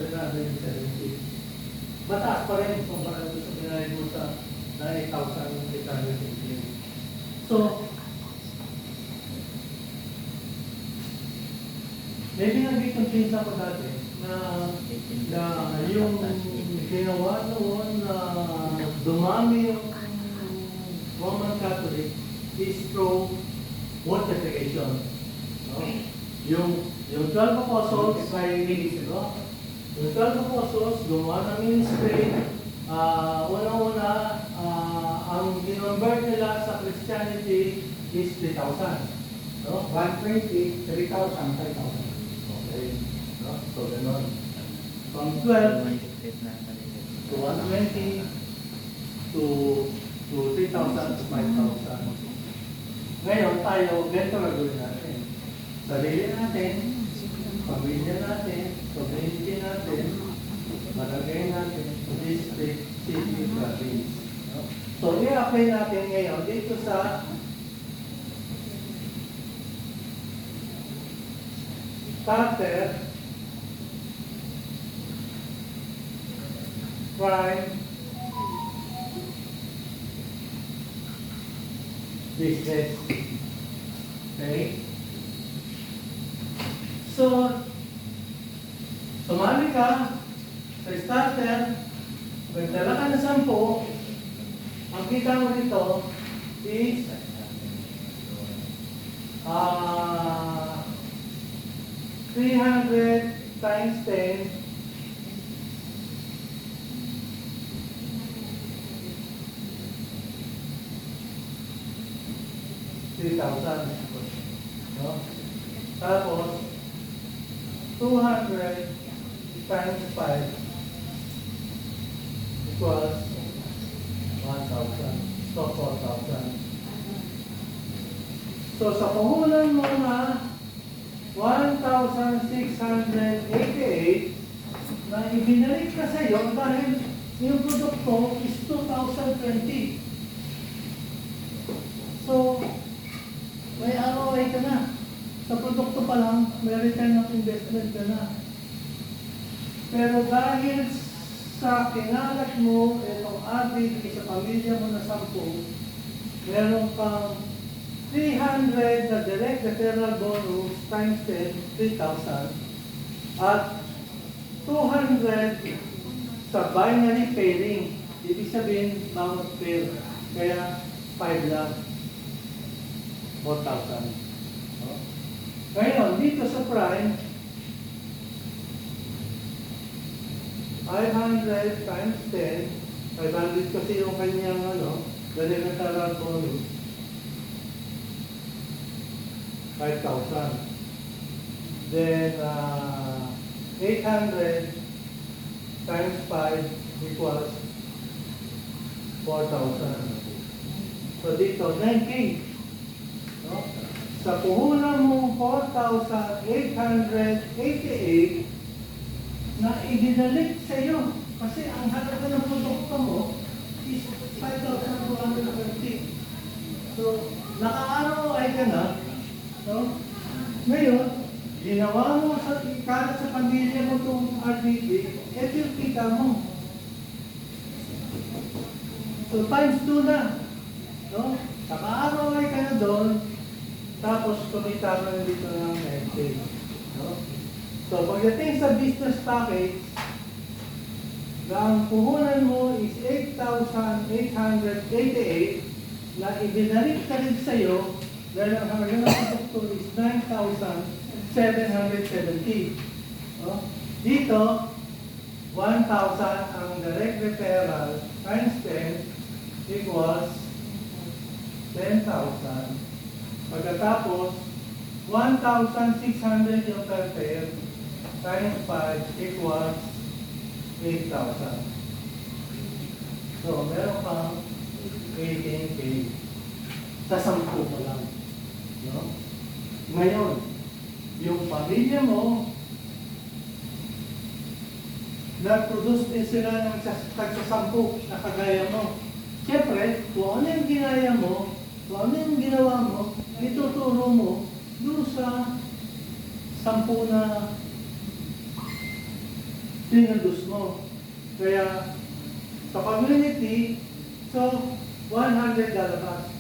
770. Mataas pa rin kumpara sa binayad mo sa 9,815. So, maybe nag-confuse ako dati na yung ginawa noon na dumami yung Roman Catholic is through multiplication. No? Yung 12 apostles ay yung 12 apostles gumawa ng ministry. Una-una, ang kinonvert nila sa Christianity is 3,000. No? 120, 3,000, 5,000. Okay. No? So, ganun. From 12 to 120 to 3,000 to 5,000. Ngayon tayo, ganito na gawin natin. Sarili natin, pamilya natin, community natin, malagay natin, district, city, province. No? So, i-apply natin ngayon dito sa starter, prime, business. Okay? So, sumali ka sa starter, magdala ka na 10, ang kita mo dito is 300 times 10 3,000. No? Tapos, 200 times 5 equals 1,000. So, 4,000. So, sa puhunan mo na 1,688 na ibinalik ka sa iyo dahil yung produkto is 2,020. So, may ROI ka na. Sa produkto pa lang, may return of investment ka na. Pero dahil sa kinalat mo, itong average sa pamilya mo na 10, meron kang 300 na direct referral bonus times 10, 3,000. At 200 sa binary pairing. Ibig sabihin, bawat pair. Kaya 5 lang. 4,000. No? Ngayon, dito sa prime, 500 times 10, 500 kasi yung kanyang direct referral bonus. 5,000. Then, 800 times 5 equals 4,000. So, dito, 9K. No? Sa puhunan mo 4,888 na ibinalik sa iyo. Kasi ang halaga ng produkto mo is 5,220. So, naka-ROI ka na. No? Ngayon, ginawa mo sa ikalat sa pamilya mo itong RDB, ito yung kita mo. So, times 2 na. No? Naka-ROI ka na doon, tapos kumita mo na dito ng FA. No? So, pagdating sa business package, na ang puhunan mo is 8,888 na ibinalik ka rin sa iyo dahil ang halaga ng produkto is 9,770. No? Dito, 1,000 ang direct referral times 10 equals 10,000. Pagkatapos, 1,600 yung per pair times 5 equals 8,000. So, meron pang 18K sa 10 pa lang. No? Ngayon, yung pamilya mo, nag-produce din sila ng tagsasampu na kagaya mo. Siyempre, kung ano yung ginaya mo, kung ano yung ginawa mo, ituturo mo doon sa 10 na sinundus mo. Kaya, sa community, so, 100 lalabas.